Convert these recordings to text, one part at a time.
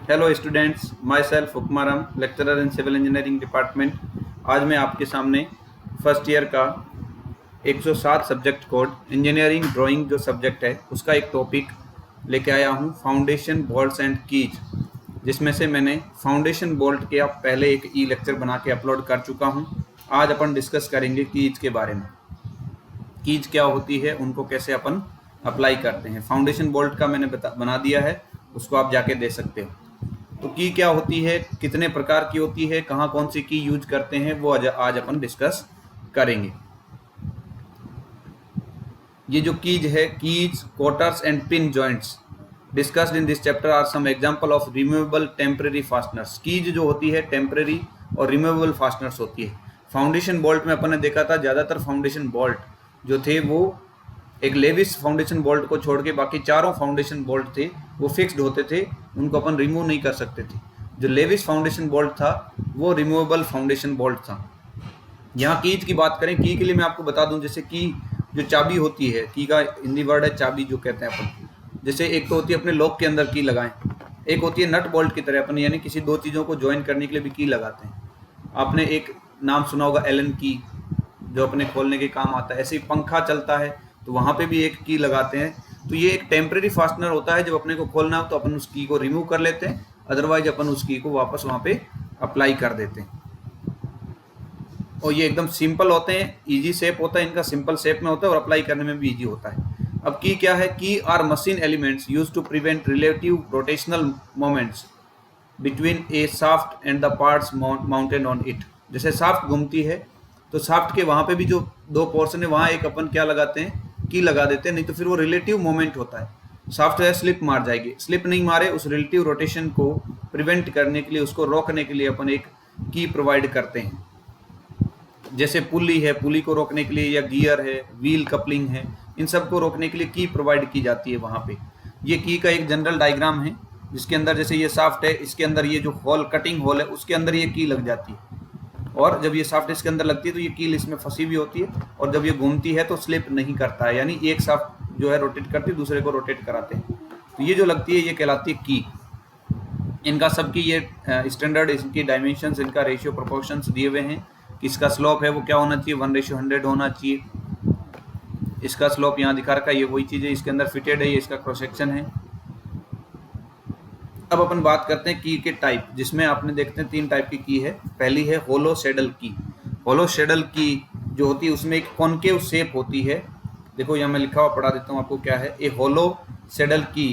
Hello students, myself Hukmaram, lecturer in civil engineering department. आज मैं आपके सामने फर्स्ट ईयर का 107 सब्जेक्ट कोड इंजीनियरिंग ड्राइंग जो सब्जेक्ट है उसका एक टॉपिक लेके आया हूँ, फाउंडेशन बोल्ट्स एंड कीज, जिसमें से मैंने फाउंडेशन बोल्ट के आप पहले एक ई लेक्चर बना के अपलोड कर चुका हूँ। आज अपन डिस्कस करेंगे कीज के बारे में। कीज क्या होती है, उनको कैसे अपन अप्लाई करते हैं। फाउंडेशन बोल्ट का मैंने बना दिया है, उसको आप जाके दे सकते हो। तो की क्या होती है, कितने प्रकार की होती है, कहाँ कौन सी की यूज करते हैं, वो आज अपन डिस्कस करेंगे। ये जो कीज है, keys, cotters and pin joints discussed in this chapter are some example of removable temporary fasteners. Keys जो होती है टेम्परेरी और रिमूवेबल फास्टनर्स होती है। फाउंडेशन बोल्ट में अपन ने देखा था ज़्यादातर फाउंडेशन बोल्ट जो थे वो एक लेविस फाउंडेशन बोल्ट को छोड़ के बाकी चारों फाउंडेशन बोल्ट थे वो फिक्स्ड होते थे, उनको अपन रिमूव नहीं कर सकते थे। जो लेविस फाउंडेशन बोल्ट था वो रिमूवेबल फाउंडेशन बोल्ट था। यहाँ कीज की बात करें, की के लिए मैं आपको बता दूं, जैसे की जो चाबी होती है, की का हिंदी वर्ड है चाबी जो कहते हैं अपन। जैसे एक तो होती है अपने लॉक के अंदर की लगाएं, एक होती है नट बोल्ट की तरह अपन, यानी किसी दो चीज़ों को ज्वाइन करने के लिए भी की लगाते हैं। आपने एक नाम सुना होगा एलन की, जो अपने खोलने के काम आता है। ऐसे ही पंखा चलता है तो वहाँ पे भी एक की लगाते हैं। तो ये एक टेम्परेरी फास्टनर होता है, जब अपने को खोलना हो तो अपन उस की को रिमूव कर लेते हैं, अदरवाइज अपन उस की को वापस वहाँ पे अप्लाई कर देते हैं। और ये एकदम सिंपल होते हैं, इजी शेप होता है इनका, सिंपल शेप में होता है और अप्लाई करने में भी इजी होता है। अब की क्या है, key are machine elements used to prevent relative rotational moments between a shaft and the parts mounted on it. जैसे शाफ्ट घूमती है तो शाफ्ट के वहाँ पे भी जो दो पोर्शन है वहाँ एक अपन क्या लगाते हैं, की लगा देते हैं, नहीं तो फिर वो रिलेटिव मोमेंट होता है। शाफ्ट है स्लिप मार जाएगी, स्लिप नहीं मारे उस रिलेटिव रोटेशन को प्रिवेंट करने के लिए, उसको रोकने के लिए अपन एक की प्रोवाइड करते हैं। जैसे पुली है, पुली को रोकने के लिए, या गियर है, व्हील कपलिंग है, इन सब को रोकने के लिए की प्रोवाइड की जाती है वहाँ पे। ये की का एक जनरल डायग्राम है, जिसके अंदर जैसे ये शाफ्ट है, इसके अंदर ये जो होल, कटिंग होल है, उसके अंदर ये की लग जाती है। और जब ये शाफ्ट इसके अंदर लगती है तो ये कील इसमें फंसी हुई होती है, और जब ये घूमती है तो स्लिप नहीं करता है, यानी एक शाफ्ट जो है रोटेट करती है, दूसरे को रोटेट कराते हैं। तो ये जो लगती है ये कहलाती है की। इनका सबकी ये स्टैंडर्ड, इनकी डायमेंशंस, इनका रेशियो प्रोपोर्शंस दिए हुए हैं कि इसका स्लोप है वो क्या होना चाहिए, 1:100 होना चाहिए। इसका स्लोप यहाँ दिखा रखा है, ये वही चीज़ है, इसके अंदर फिटेड है, ये इसका क्रॉस सेक्शन है। अब अपन बात करते हैं की के टाइप, जिसमें आपने देखते हैं 3 टाइप की है। पहली है होलो सैडल की। होलो सैडल की जो होती है उसमें एक कॉनकेव शेप होती है। देखो यहाँ मैं लिखा हुआ पढ़ा देता हूँ आपको क्या है। A hollow saddle key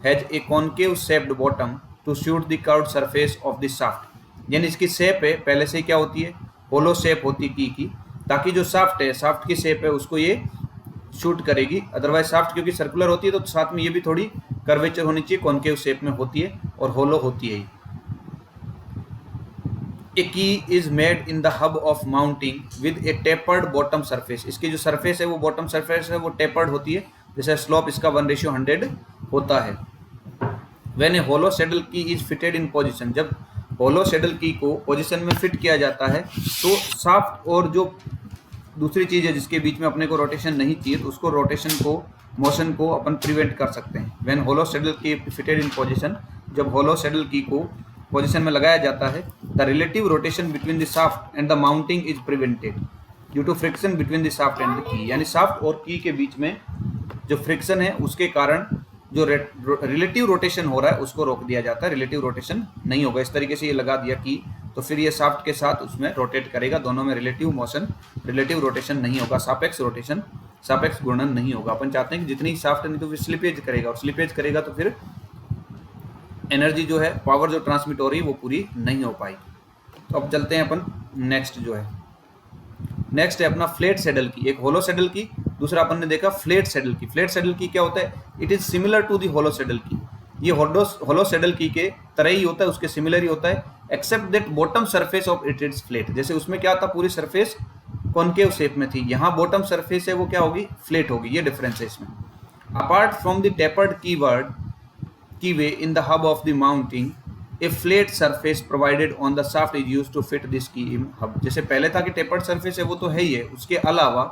has a concave shaped bottom to suit the curved surface of the shaft. यानी इसकी शेप है पहले से क्या होती है, होलो शेप होती है की, ताकि जो शाफ्ट है, शाफ्ट की शेप है उसको ये शूट करेगी। अदरवाइज शाफ्ट क्योंकि सर्कुलर होती है तो साथ में ये भी थोड़ी कर्वेचर होनी चाहिए, कॉनकेव शेप में होती है और होलो होती है। ए की is made in the hub of mounting with A tapered bottom surface. इसकी जो सरफेस है वो बॉटम सरफेस है वो टेपर्ड होती है, जैसे स्लोप इसका 1:100 होता है। व्हेन ए होलो सैडल की इज फिटेड इन पोजिशन, जब होलो सैडल की को पोजिशन में फिट किया जाता है तो शाफ्ट और जो दूसरी चीज़ है जिसके बीच में अपने को रोटेशन नहीं चाहिए, तो उसको रोटेशन को, मोशन को अपन प्रिवेंट कर सकते हैं। व्हेन होलो सैडल की फिटेड इन पोजीशन, जब होलो सैडल की को पोजीशन में लगाया जाता है, the relative rotation between the shaft and the mounting is prevented due to friction between the shaft and the key. यानी शाफ्ट और की के बीच में जो फ्रिक्शन है उसके कारण जो रिलेटिव रोटेशन हो रहा है उसको रोक दिया जाता है, रिलेटिव रोटेशन नहीं होगा। इस तरीके से ये लगा दिया की, तो फिर ये शाफ्ट के साथ उसमें रोटेट करेगा, दोनों में रिलेटिव मोशन, रिलेटिव रोटेशन नहीं होगा, सापेक्ष रोटेशन, सापेक्ष घूर्णन नहीं होगा। अपन चाहते हैं कि जितनी शाफ्ट नहीं तो फिर स्लिपेज करेगा, और स्लिपेज करेगा तो फिर एनर्जी जो है, पावर जो ट्रांसमिट हो रही है वो पूरी नहीं हो पाएगी। तो अब चलते हैं अपन नेक्स्ट जो है, नेक्स्ट है अपना फ्लैट सैडल की। एक होलो सैडल की, दूसरा अपन ने देखा flat saddle key. Flat saddle key क्या होता है, it is similar to the hollow saddle key. ये होलो सैडल की के तरह ही होता है, उसके सिमिलर ही होता है, except that bottom surface of it is flat. जैसे उसमें क्या था, पूरी सरफेस कॉनकेव शेप में थी, यहाँ बॉटम सरफेस है वो क्या होगी, फ्लैट होगी। ये डिफरेंस है इसमें। Apart from the tapered keyway in the hub of the mounting, a flat surface provided on the shaft is used to fit this key in hub. जैसे पहले था कि टेपर्ड सरफेस है वो तो है ही है, उसके अलावा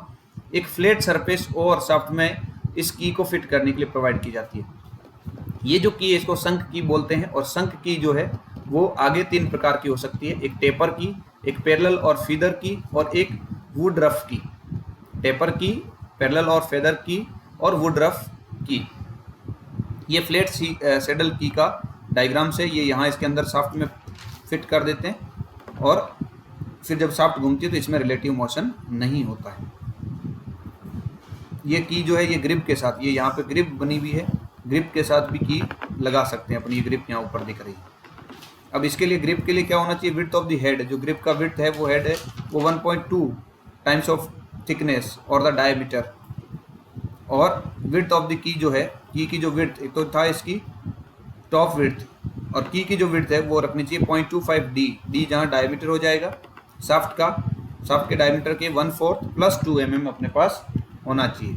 एक फ्लैट सरफेस और शाफ्ट में इस की को फिट करने के लिए प्रोवाइड की जाती है। ये जो की है इसको संक की बोलते हैं, और संक की जो है वो आगे 3 प्रकार की हो सकती है, एक टेपर की, एक पैरेलल और फीदर की, और एक वुड रफ की। टेपर की, पैरेलल और फेदर की, और वुड रफ की। ये फ्लैट सेडल की का डायग्राम से ये यहाँ इसके अंदर शाफ्ट में फिट कर देते हैं, और फिर जब शाफ्ट घूमती है तो इसमें रिलेटिव मोशन नहीं होता है। ये की जो है ये ग्रिप के साथ, ये यहाँ पे ग्रिप बनी हुई है, ग्रिप के साथ भी की लगा सकते हैं अपनी। ये ग्रिप यहाँ ऊपर दिख रही है। अब इसके लिए ग्रिप के लिए क्या होना चाहिए, विड्थ ऑफ द हेड, जो ग्रिप का विड्थ है वो हेड है वो 1.2 टाइम्स ऑफ थिकनेस और द डायमीटर, और विड्थ ऑफ द की जो है, की जो विड्थ, एक तो था इसकी टॉप विड्थ, और की जो विड्थ है वो रखनी चाहिए 0.25 डी जहाँ डायमीटर हो जाएगा शाफ्ट का, शाफ्ट के डायमीटर के 1/4 प्लस 2 mm अपने पास होना चाहिए।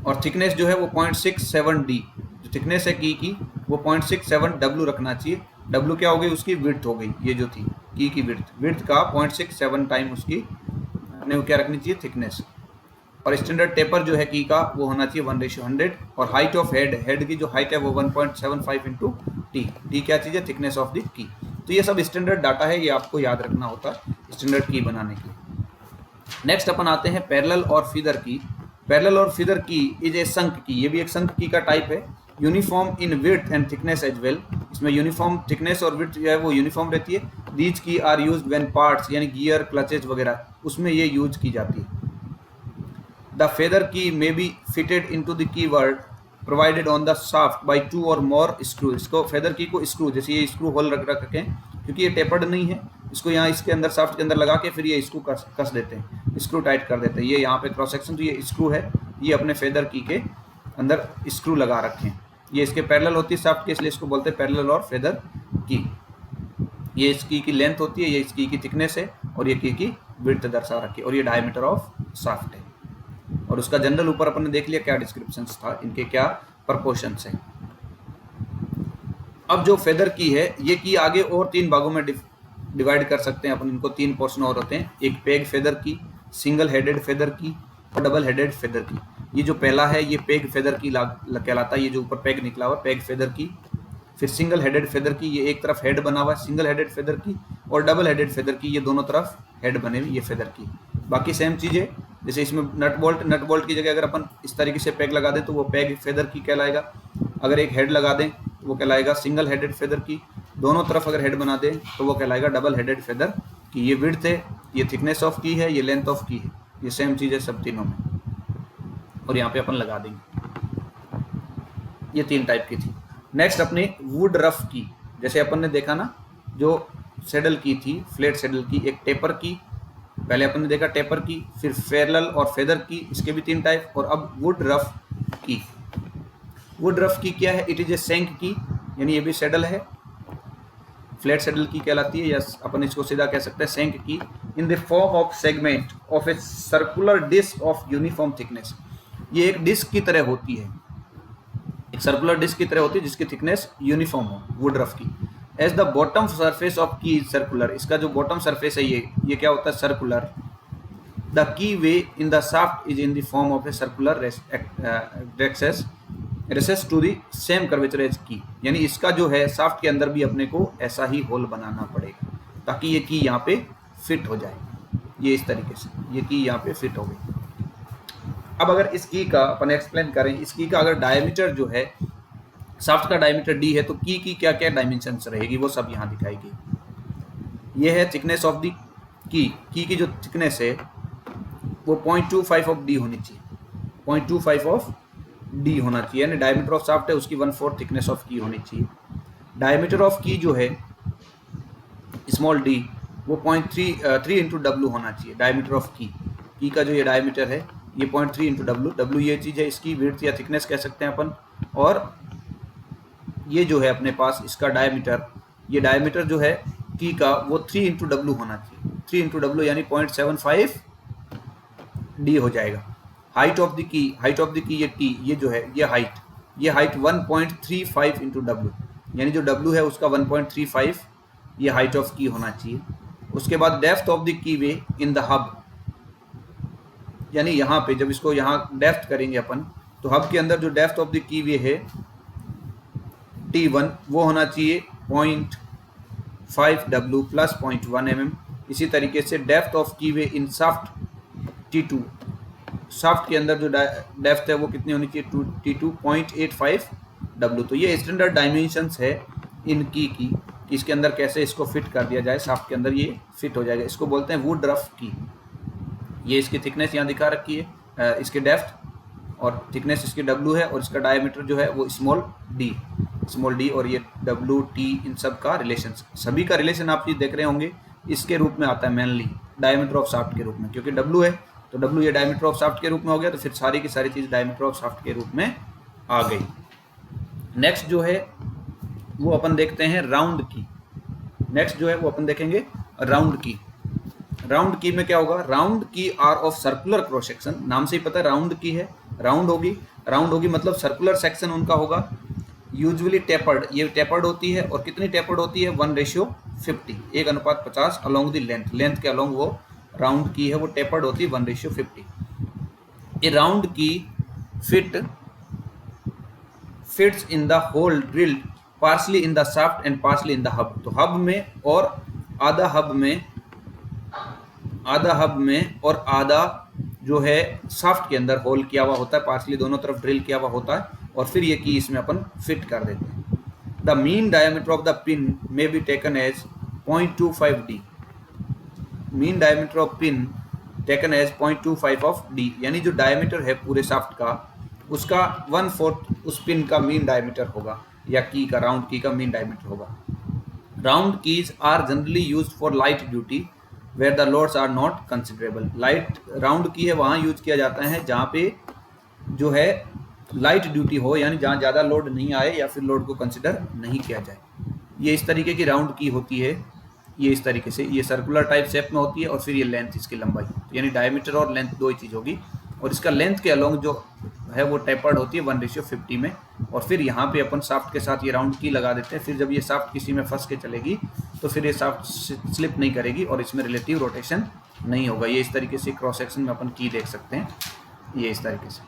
और थिकनेस जो है वो 0.67 डी, जो थिकनेस है की वो 0.67 डब्ल्यू रखना चाहिए। डब्ल्यू क्या हो गई, उसकी विड्थ हो गई, ये जो थी की विड्थ का 0.67 टाइम उसकी अपने को क्या रखनी चाहिए, थिकनेस। और स्टैंडर्ड टेपर जो है की का वो होना चाहिए 1:100, और हाइट ऑफ हेड की जो हाइट है वो 1.75 इंटू टी क्या चीज़ है, थिकनेस ऑफ द की। तो ये सब स्टैंडर्ड डाटा है, ये आपको याद रखना होता है स्टैंडर्ड की बनाने के लिए। नेक्स्ट अपन आते हैं पैरेलल और फीदर की। पैरेलल और फीदर की इज ए संक की, ये भी एक संक की का टाइप है। Uniform in width and thickness as well, इसमें यूनिफॉर्म थिकनेस और विड्थ जो है वो यूनिफॉर्म रहती है। These key are used when parts यानी गियर, क्लचेज वगैरह उसमें ये यूज की जाती है। The feather key may be fitted into the कीवर्ड provided on the shaft by 2 और मोर स्क्रू। इसको फेदर की को स्क्रू, जैसे ये स्क्रू होल रख रखे हैं क्योंकि ये टेपर्ड नहीं है, इसको यहाँ इसके अंदर शाफ्ट के अंदर लगा के फिर ये स्क्रू कस देते हैं, स्क्रू टाइट कर देते हैं। ये यहाँ पे क्रॉस सेक्शन, तो ये स्क्रू है, ये अपने फेदर की के अंदर स्क्रू लगा रखे हैं। ये इसके पैरेलल होती है शाफ्ट के, इसलिए इसको बोलते हैं पैरेलल और फेदर की। ये इस की लेंथ होती है, ये इस की थिकनेस है, और ये की विड्थ दर्शा रखी है, और ये डायमीटर ऑफ शाफ्ट है। और उसका जनरल ऊपर अपन ने देख लिया क्या डिस्क्रिप्शन था, इनके क्या प्रपोर्शंस हैं। अब जो फेदर की है, ये की आगे और 3 भागों में डिवाइड कर सकते हैं अपन, इनको 3 पोर्शन और होते हैं। एक पेग फेदर की, सिंगल हेडेड फेदर की, और डबल हेडेड फेदर की। ये जो पहला है ये पेग फेदर की कहलाता है, ये जो ऊपर पेग निकला हुआ पेग फेदर की। फिर सिंगल हेडेड फेदर की, ये एक तरफ हेड बना हुआ है सिंगल हेडेड फेदर की, और डबल हेडेड फेदर की, ये दोनों तरफ हेड बने हुए ये फेदर की। बाकी सेम चीज़ें, जैसे इसमें नट बोल्ट की जगह अगर अपन इस तरीके से पेग लगा दें तो वो पेग फेदर की कहलाएगा। अगर एक हेड लगा दें तो वो कहलाएगा सिंगल हेडेड फेदर की। दोनों तरफ अगर हेड बना दें तो वो कहलाएगा डबल हेडेड फेदर की। ये विड्थ है, ये थिकनेस ऑफ की है, ये लेंथ ऑफ की है, ये सेम चीज़ है सब तीनों में। और यहाँ पे अपन लगा देंगे। ये 3 टाइप की थी। नेक्स्ट अपने वुड रफ की, जैसे अपन ने देखा ना जो सेडल की थी, फ्लैट सेडल की, एक टेपर की, पहले अपन ने देखा टेपर की, फिर पैरेलल और फेदर की, इसके भी 3 टाइप, और अब वुड रफ की। वुड रफ की क्या है, इट इज ए सेंक की, यानी ये भी सेडल है, फ्लैट सेडल की कहलाती है, या अपन इसको सीधा कह सकते हैं sunk key. In the form of segment of a circular disc of uniform thickness, ये एक डिस्क की तरह होती है, एक सर्कुलर डिस्क की तरह होती है जिसकी थिकनेस यूनिफॉर्म हो, woodruff key. As the bottom surface of key is circular, इसका जो बॉटम सरफेस है ये क्या होता है, circular. The keyway in the shaft is in the form of a circular recess to the same curvature as key, यानी इसका जो है शाफ्ट के अंदर भी अपने को ऐसा ही होल बनाना पड़ेगा ताकि ये की यहाँ पे फिट हो जाए। ये इस तरीके से ये की यहाँ पे फिट हो गई। अब अगर इस की का अपन एक्सप्लेन करें, इस की का अगर डायमीटर जो है, शाफ्ट का डायमीटर डी है, तो की क्या क्या डायमेंशंस रहेगी वो सब यहाँ दिखाई गई। ये है थिकनेस ऑफ दी की जो थिकनेस है वो 0.25 ऑफ डी होनी चाहिए, 0.25 ऑफ डी होना चाहिए, यानी डायमीटर ऑफ शाफ्ट है उसकी 1/4 थिकनेस ऑफ की होनी चाहिए। डायमीटर ऑफ की जो है स्मॉल डी वो 0.3 इंटू डब्ल्यू होना चाहिए। डायमीटर ऑफ की का जो ये डायमीटर है ये 0.3 इंटू डब्ल्यू ये चीज़ है, इसकी विड्थ या थिकनेस कह सकते हैं अपन। और ये जो है अपने पास इसका डायमीटर, ये डायमीटर जो है की का वो 3 इंटू डब्ल्यू होना चाहिए, 3 इंटू डब्ल्यू यानी 0.75 डी हो जाएगा। हाइट ऑफ द की ये टी, ये जो है ये हाइट 1.35 इंटू डब्ल्यू, यानी जो डब्ल्यू है उसका 1.35 ये हाइट ऑफ की होना चाहिए। उसके बाद depth of the keyway in the hub, यानी यहाँ पे जब इसको यहाँ डेप्थ करेंगे अपन तो हब के अंदर जो डेप्थ ऑफ द कीवे है T1 वो होना चाहिए 0.5 W प्लस 0.1 mm। इसी तरीके से depth of कीवे in shaft T2, shaft के अंदर जो डेप्थ है वो कितनी होनी चाहिए T2 0.85 W। तो ये स्टैंडर्ड डायमेंशंस है इन की इसके अंदर कैसे इसको फिट कर दिया जाए, शाफ्ट के अंदर ये फिट हो जाएगा। इसको बोलते हैं वुड रफ की। ये इसकी थिकनेस यहाँ दिखा रखी है, इसके डेप्थ और थिकनेस इसकी W है, और इसका डायमीटर जो है वो स्मॉल d, और ये W T इन सब का रिलेशन, सभी का रिलेशन आप ये देख रहे होंगे इसके रूप में आता है मेनली डायमीटर ऑफ शाफ्ट के रूप में, क्योंकि W है तो W ये डायमीटर ऑफ शाफ्ट के रूप में हो गया, तो फिर सारी की सारी चीज़ डायमीटर ऑफ शाफ्ट के रूप में आ गई। नेक्स्ट जो है वो अपन देखते हैं राउंड की। नेक्स्ट जो है वो अपन देखेंगे राउंड की। राउंड की में क्या होगा, round key are of circular cross section, नाम से ही पता है राउंड की है, राउंड होगी मतलब सर्कुलर सेक्शन उनका होगा, यूजुअली टेपर्ड, ये टेपर्ड होती है, और कितनी टेपर्ड होती है 1:50, 1:50 अलोंग द लेंथ के अलोंग वो राउंड की है वो टेपर्ड होती है 1:50। ये round key fits in the hole drilled partly in the shaft and partly in the hub. तो हब में और आधा हब में और आधा जो है शाफ्ट के अंदर होल किया हुआ होता है, पार्सली दोनों तरफ ड्रिल किया हुआ होता है, और फिर ये की इसमें अपन फिट कर देते हैं। The mean diameter of the pin may be taken as 0.25 D। Mean diameter of pin taken as 0.25 of D, यानी जो डायमीटर है पूरे शाफ्ट का उसका 1/4 उस पिन का मीन डायमीटर होगा, या की का राउंड की का मीन डायमीटर होगा। Round keys are generally used for light duty where the loads are not considerable. Light round key है वहाँ यूज किया जाता है जहाँ पे जो है लाइट ड्यूटी हो, यानी जहाँ ज़्यादा लोड नहीं आए या फिर लोड को कंसिडर नहीं किया जाए। ये इस तरीके की राउंड की होती है, ये इस तरीके से ये सर्कुलर टाइप शेप में होती है, और फिर ये लेंथ इसकी लंबाई, यानी डायमीटर और लेंथ दो ही चीज़ होगी, और इसका लेंथ के अलोंग जो है वो टेपर्ड होती है 1:50 में। और फिर यहाँ पे अपन शाफ्ट के साथ ये राउंड की लगा देते हैं, फिर जब ये शाफ्ट किसी में फंस के चलेगी तो फिर ये शाफ्ट स्लिप नहीं करेगी और इसमें रिलेटिव रोटेशन नहीं होगा। ये इस तरीके से क्रॉस सेक्शन में अपन की देख सकते हैं, ये इस तरीके से।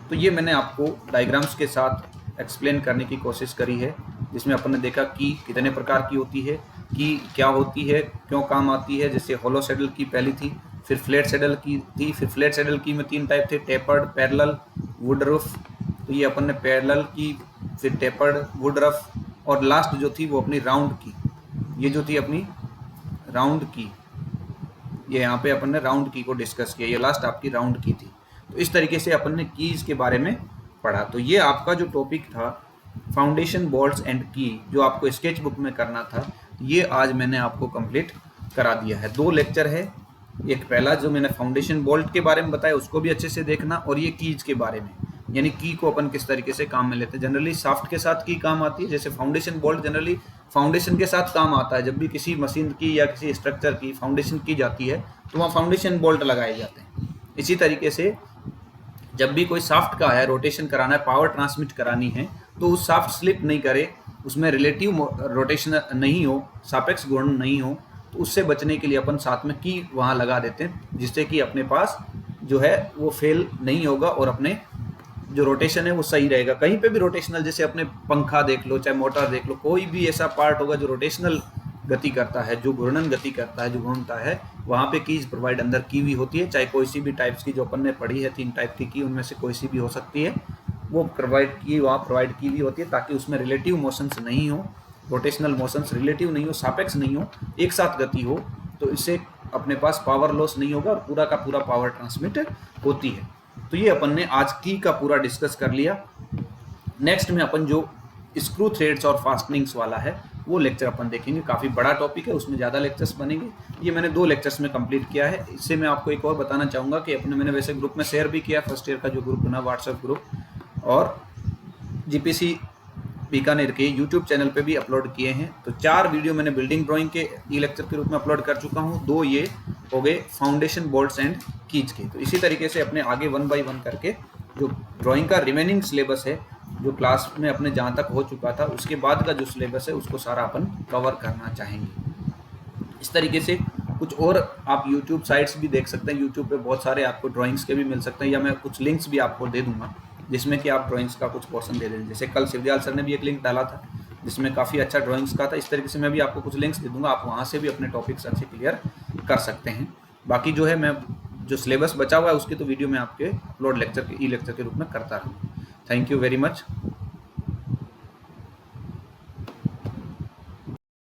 तो ये मैंने आपको डायग्राम्स के साथ एक्सप्लेन करने की कोशिश करी है, जिसमें अपन ने देखा कि कितने प्रकार की होती है, कि क्या होती है, क्यों काम आती है। जैसे होलो सैडल की पहली थी, फिर फ्लैट सैडल की थी, फिर फ्लैट सैडल की में 3 टाइप थे, टेपर्ड, पैरेलल, वुड रफ। तो ये अपन ने पैरेलल की, फिर टेपर्ड, वुड रफ, और लास्ट जो थी वो अपनी राउंड की। ये जो थी अपनी राउंड की, ये यहाँ पे अपन ने राउंड की को डिस्कस किया, ये लास्ट आपकी राउंड की थी। तो इस तरीके से अपन ने कीज के बारे में पढ़ा। तो ये आपका जो टॉपिक था फाउंडेशन बोल्ट्स एंड की, जो आपको स्केच बुक में करना था, ये आज मैंने आपको कंप्लीट करा दिया है। 2 लेक्चर है, एक पहला जो मैंने फाउंडेशन बोल्ट के बारे में बताया उसको भी अच्छे से देखना, और ये कीज के बारे में, यानी की को अपन किस तरीके से काम में लेते हैं। जनरली शाफ्ट के साथ की काम आती है, जैसे फाउंडेशन बोल्ट जनरली फाउंडेशन के साथ काम आता है। जब भी किसी मशीन की या किसी स्ट्रक्चर की फाउंडेशन की जाती है तो वहाँ फाउंडेशन बोल्ट लगाए जाते हैं। इसी तरीके से जब भी कोई शाफ्ट का है रोटेशन कराना है, पावर ट्रांसमिट करानी है, तो उस शाफ्ट स्लिप नहीं करे, उसमें रिलेटिव रोटेशन नहीं हो, सापेक्ष गुण नहीं हो, तो उससे बचने के लिए अपन साथ में की वहाँ लगा देते हैं, जिससे कि अपने पास जो है वो फेल नहीं होगा और अपने जो रोटेशन है वो सही रहेगा। कहीं पे भी रोटेशनल, जैसे अपने पंखा देख लो, चाहे मोटर देख लो, कोई भी ऐसा पार्ट होगा जो रोटेशनल गति करता है, जो घूर्णन गति करता है, जो घूमता है, वहाँ पे कीज प्रोवाइड अंदर की हुई होती है। चाहे कोई सी भी टाइप्स की जो अपन ने पढ़ी है, 3 टाइप की उनमें से कोई सी भी हो सकती है, वो प्रोवाइड की हुई होती है, ताकि उसमें रिलेटिव मोशंस नहीं हो, रोटेशनल मोशंस रिलेटिव नहीं हो, सापेक्ष नहीं हो, एक साथ गति हो, तो इससे अपने पास पावर लॉस नहीं होगा और पूरा का पूरा पावर ट्रांसमिट होती है। तो ये अपन ने आज की का पूरा डिस्कस कर लिया। नेक्स्ट में अपन जो स्क्रू थ्रेड्स और फास्टनिंग्स वाला है वो लेक्चर अपन देखेंगे। काफ़ी बड़ा टॉपिक है, उसमें ज़्यादा लेक्चर्स बनेंगे। ये मैंने 2 लेक्चर्स में कंप्लीट किया है। इससे मैं आपको एक और बताना चाहूँगा कि मैंने वैसे ग्रुप में शेयर भी किया, फर्स्ट ईयर का जो ग्रुप बना व्हाट्सएप ग्रुप, और जीपीसी बीकानेर के यूट्यूब चैनल पे भी अपलोड किए हैं। तो 4 वीडियो मैंने बिल्डिंग ड्राइंग के ई लेक्चर के रूप में अपलोड कर चुका हूँ, 2 ये हो गए फाउंडेशन बोल्ट्स एंड कीज के। तो इसी तरीके से अपने आगे 1 बाय 1 करके जो ड्राइंग का रिमेनिंग सिलेबस है, जो क्लास में अपने जहाँ तक हो चुका था, उसके बाद का जो सिलेबस है उसको सारा अपन कवर करना चाहेंगे। इस तरीके से कुछ कुछ और आप यूट्यूब साइट्स भी देख सकते हैं। यूट्यूब पे बहुत सारे आपको ड्राइंग्स के भी मिल सकते हैं, या मैं कुछ लिंक्स भी आपको दे दूंगा जिसमें कि आप ड्राइंग्स का कुछ पोर्शन दे दें। जैसे कल शिवदयाल सर ने भी एक लिंक डाला था जिसमें काफ़ी अच्छा ड्राइंग्स का था। इस तरीके से मैं भी आपको कुछ लिंक्स दे दूंगा, आप वहाँ से भी अपने टॉपिक्स अच्छे क्लियर कर सकते हैं। बाकी जो है, मैं जो सिलेबस बचा हुआ है उसकी तो वीडियो मैं आपके अपलोड लेक्चर के ई लेक्चर के रूप में करता रहूँ। Thank you very much.